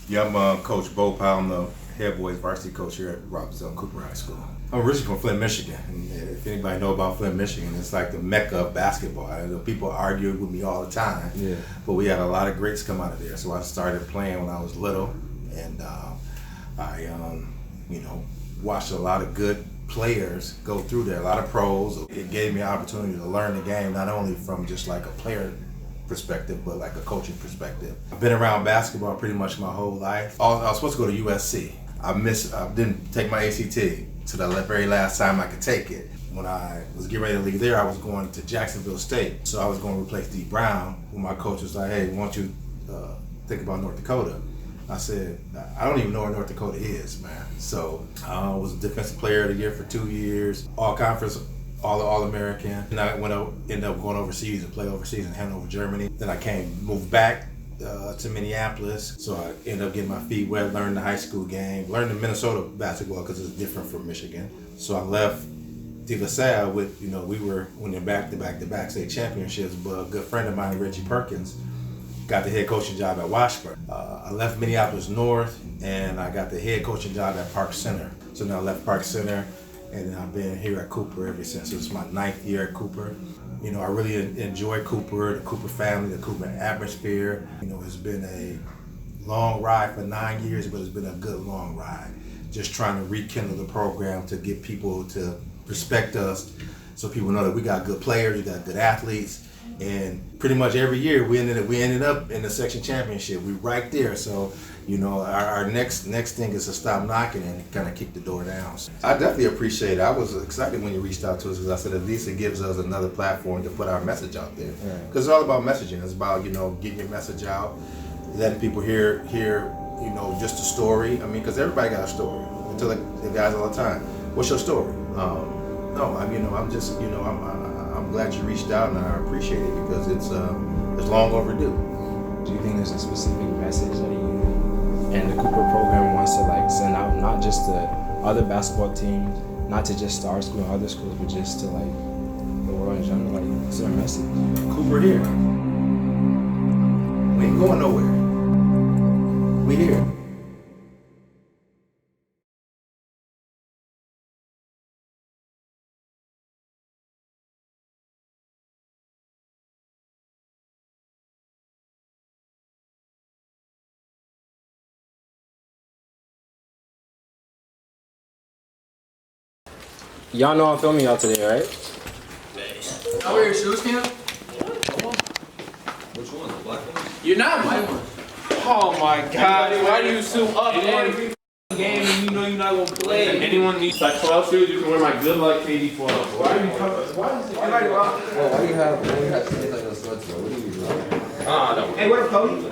Yeah, I'm Coach Bo Powell. I'm the head boys varsity coach here at Robbinsdale Cooper High School. I'm originally from Flint, Michigan. And if anybody know about Flint, Michigan, it's like the mecca of basketball. People argue with me all the time. Yeah. But we had a lot of greats come out of there. So I started playing when I was little, and I watched a lot of good players go through there, a lot of pros. It gave me an opportunity to learn the game, not only from just like a player perspective, but like a coaching perspective. I've been around basketball pretty much my whole life. I was supposed to go to USC. I didn't take my ACT to the very last time I could take it. When I was getting ready to leave there, I was going to Jacksonville State. So I was going to replace D. Brown, when my coach was like, hey, why don't you think about North Dakota? I said, I don't even know where North Dakota is, man. So I was a defensive player of the year for 2 years, all conference, all-American. And I ended up going overseas and play overseas in Hanover, Germany. Then I moved back to Minneapolis. So I ended up getting my feet wet, learned the high school game, learned the Minnesota basketball because it's different from Michigan. So I left De La Salle with, we were winning back-to-back state championships, but a good friend of mine, Reggie Perkins, got the head coaching job at Washburn. I left Minneapolis North and I got the head coaching job at Park Center. So now I left Park Center and I've been here at Cooper ever since. It's my 9th year at Cooper. I really enjoy Cooper, the Cooper family, the Cooper atmosphere. It's been a long ride for 9 years, but it's been a good long ride. Just trying to rekindle the program to get people to respect us so people know that we got good players, we got good athletes. And pretty much every year we ended up in the section championship. We right there. So, our next thing is to stop knocking and kind of kick the door down. I definitely appreciate it. I was excited when you reached out to us because I said at least it gives us another platform to put our message out there. Because it's all about messaging. It's about getting your message out, letting people hear just a story. I mean, because everybody got a story. I tell the guys all the time, "What's your story?" I'm glad you reached out and I appreciate it because it's long overdue. Do you think there's a specific message that you and the Cooper program wants to send out, not just to other basketball teams, not to just our school and other schools, but just to the world in general? What's their message? Cooper here. We ain't going nowhere. We here. Y'all know I'm filming y'all today, right? I wear your shoes, Cam? Which one? The black one? You're not my one. Oh my god, why do you suit up Every game and you know you're not gonna play. Anyone needs like 12 shoes, you can wear my good luck KD 12. Why are you coming? Why is it? Why do you have things like those sweats, bro? What are you doing? Ah, no. Hey, what up, Cody?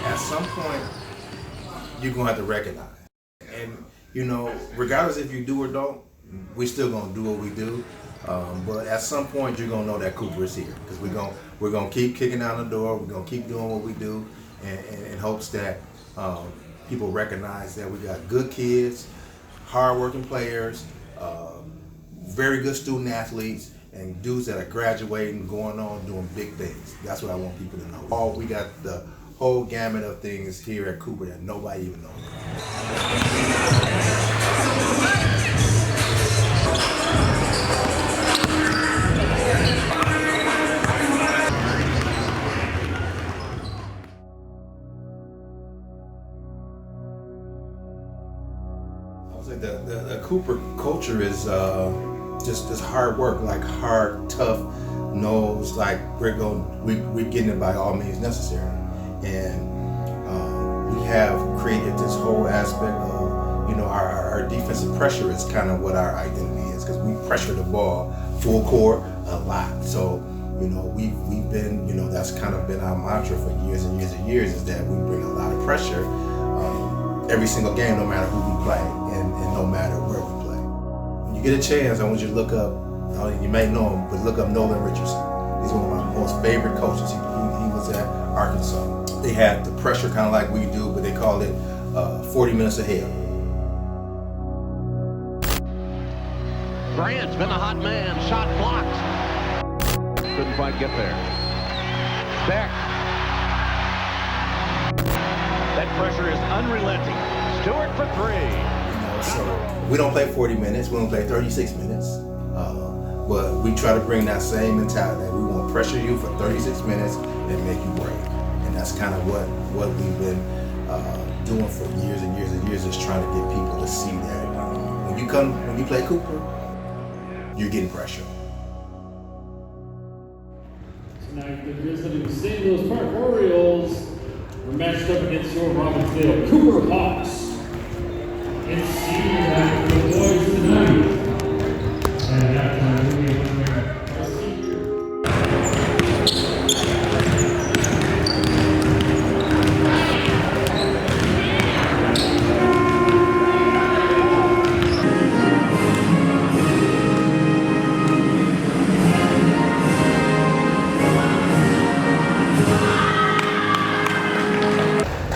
At some point, you're gonna have to recognize. And regardless if you do or don't, we're still gonna do what we do. But at some point, you're gonna know that Cooper is here because we're gonna keep kicking down the door. We're gonna keep doing what we do, in hopes that people recognize that we got good kids, hardworking players, very good student athletes, and dudes that are graduating, going on, doing big things. That's what I want people to know. We got the whole gamut of things here at Cooper that nobody even knows about. The Cooper culture is just hard work, hard, tough, knows we're getting it by all means necessary. And we have created this whole aspect of, our defensive pressure is kind of what our identity is because we pressure the ball full court a lot. So, we've been, that's kind of been our mantra for years and years and years is that we bring a lot of pressure every single game, no matter who we play and no matter where we play. When you get a chance, I want you to look up, you may know him, but look up Nolan Richardson. He's one of my most favorite coaches. He was at Arkansas. They had the pressure kind of like we do, but they called it 40 minutes of hell. Grant's been a hot man. Shot blocked. Couldn't quite get there. Beck. That pressure is unrelenting. Stewart for three. So we don't play 40 minutes. We don't play 36 minutes. But we try to bring that same mentality. We want to pressure you for 36 minutes and make you break. And that's kind of what we've been doing for years and years and years, is trying to get people to see that when you play Cooper, you're getting pressure. Tonight, the visiting St. Louis Park Orioles are matched up against your Robbinsdale Cooper Hawks. It's senior night for the boys tonight. And at that time, we have a senior.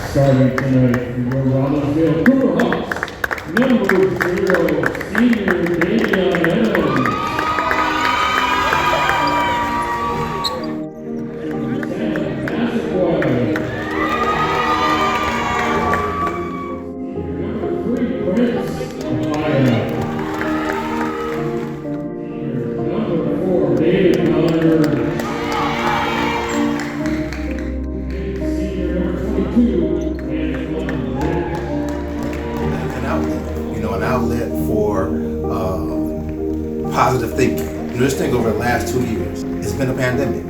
Starting tonight for your Robbinsdale Cooper Hawks, number 0, senior Davion Evans. Prince Appiah. Number 4, Davion Evans. Senior number 22, An outlet for positive thinking. Just think over the last 2 years, it's been a pandemic.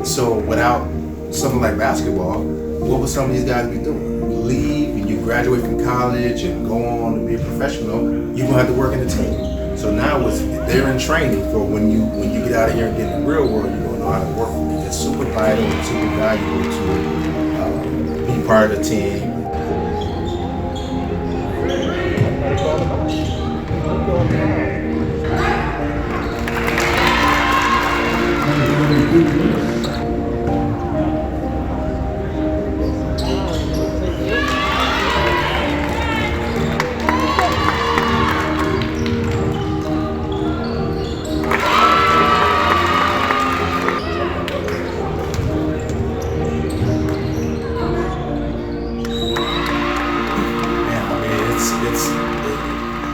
So without something like basketball, what would some of these guys be doing? You leave and you graduate from college and go on to be a professional, you're gonna have to work in the team. So now they're in training for when you get out of here and get in the real world, you're gonna know how to work. It's super vital and super valuable to be part of the team.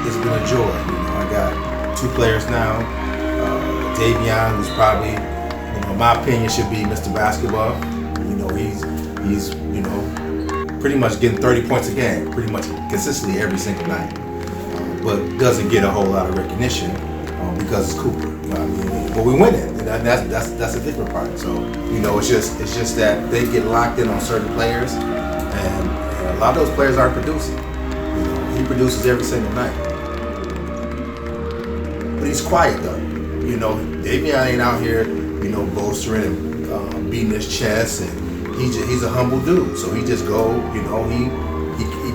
It's been a joy. I got 2 players now. Davion, who's probably, in my opinion, should be Mr. Basketball. He's pretty much getting 30 points a game, pretty much consistently every single night. But doesn't get a whole lot of recognition because it's Cooper. But we win it. And that's a different part. So it's just that they get locked in on certain players, and a lot of those players aren't producing. He produces every single night. But he's quiet though. Davion ain't out here, boastering and beating his chest, and he's a humble dude. So he just go, he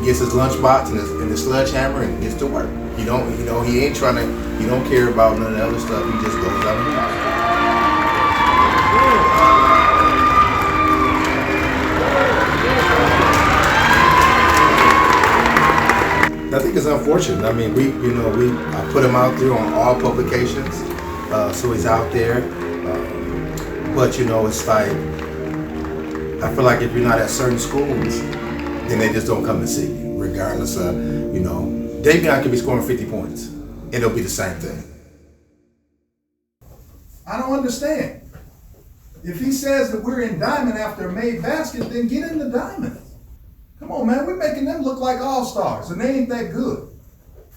gets his lunchbox and his sledgehammer and gets to work. He ain't trying to, he don't care about none of the other stuff. He just goes out and does. I think it's unfortunate. I mean, I put him out there on all publications, so he's out there. But it's like, I feel like if you're not at certain schools, then they just don't come to see you, regardless of, Davion could be scoring 50 points, and it'll be the same thing. I don't understand. If he says that we're in diamond after a made basket, then get in the diamond. Come on, man, we're making them look like all-stars, and they ain't that good.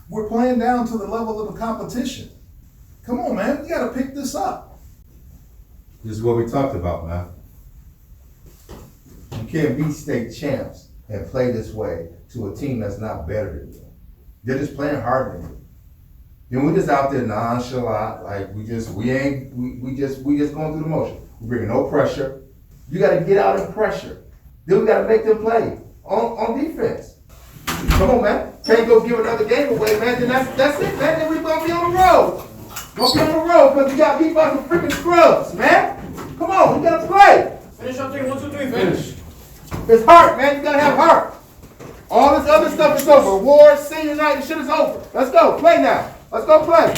We're playing down to the level of the competition. Come on, man, we gotta pick this up. This is what we talked about, man. You can't beat state champs and play this way to a team that's not better than you. They're just playing harder than you. Then we're just out there nonchalant, like we just going through the motion. We're bringing no pressure. You gotta get out and pressure. Then we gotta make them play on defense. Come on, man. Can't go give another game away, man. Then that's it, man. Then we gonna be on the road. Gonna be on the road because we got beat by some freaking scrubs, man. Come on, we gotta play. Finish up 3, 1, 2, 3, finish. It's heart, man. You gotta have heart. All this other stuff is over. Awards, senior night, the shit is over. Let's go. Play now. Let's go play.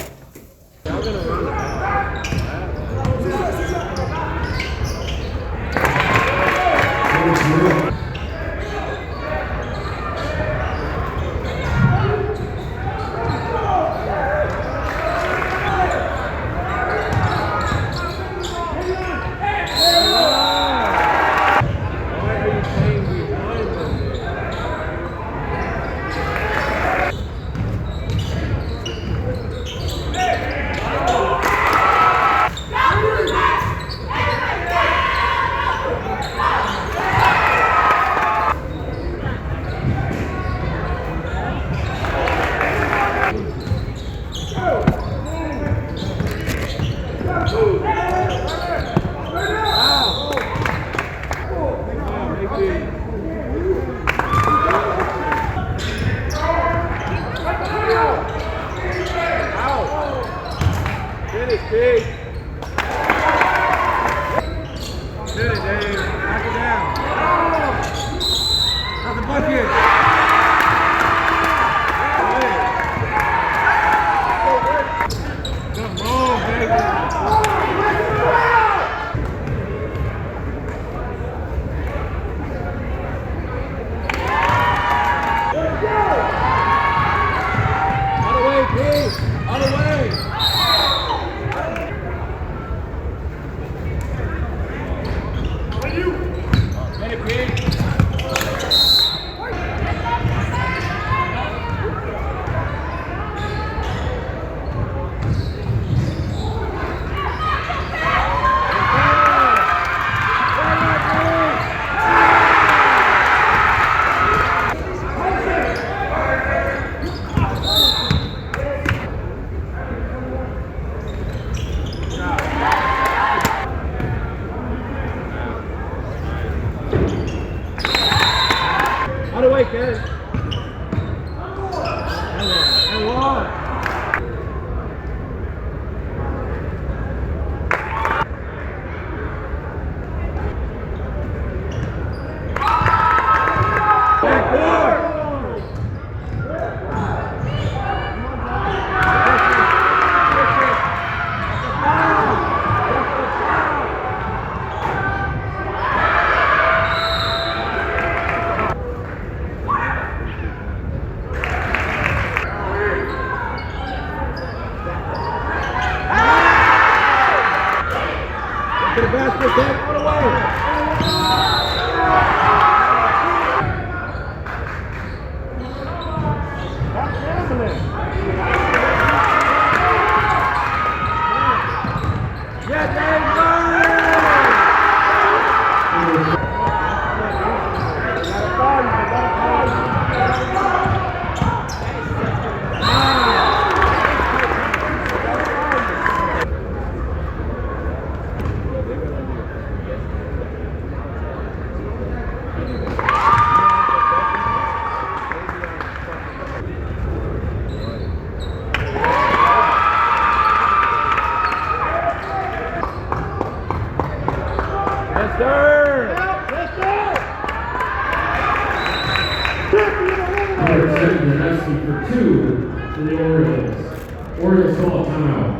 For 2 for the Orioles. Orioles call a timeout.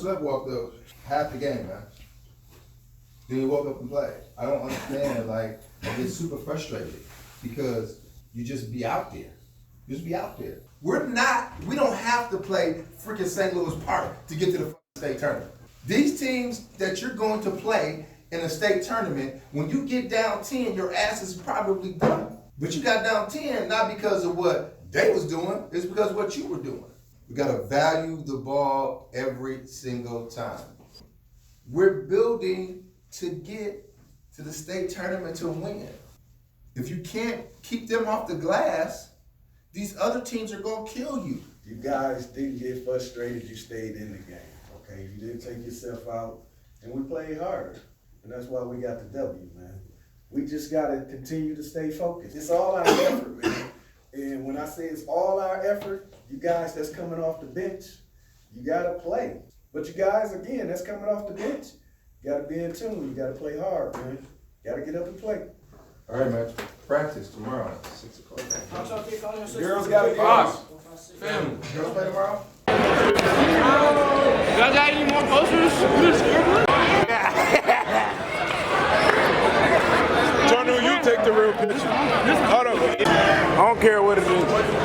sleptwalk though half the game, man. Then you woke up and played. I don't understand. Like, I get super frustrated because you just be out there. You just be out there. We don't have to play freaking St. Louis Park to get to the state tournament. These teams that you're going to play in a state tournament, when you get down 10, your ass is probably done. But you got down 10 not because of what they was doing, it's because of what you were doing. We gotta value the ball every single time. We're building to get to the state tournament to win. If you can't keep them off the glass, these other teams are gonna kill you. You guys didn't get frustrated, you stayed in the game, okay? You didn't take yourself out, and we played harder. And that's why we got the W, man. We just gotta continue to stay focused. It's all our effort, man. And when I say it's all our effort, you guys that's coming off the bench, you gotta play. But you guys, again, that's coming off the bench, you gotta be in tune, you gotta play hard, man. You gotta get up and play. All right, man. Practice tomorrow at 6 o'clock. Girls gotta get up. Family. Girls play tomorrow? Y'all got any more posters? Tarnue, you take the real picture. Hold on. I don't care what it is.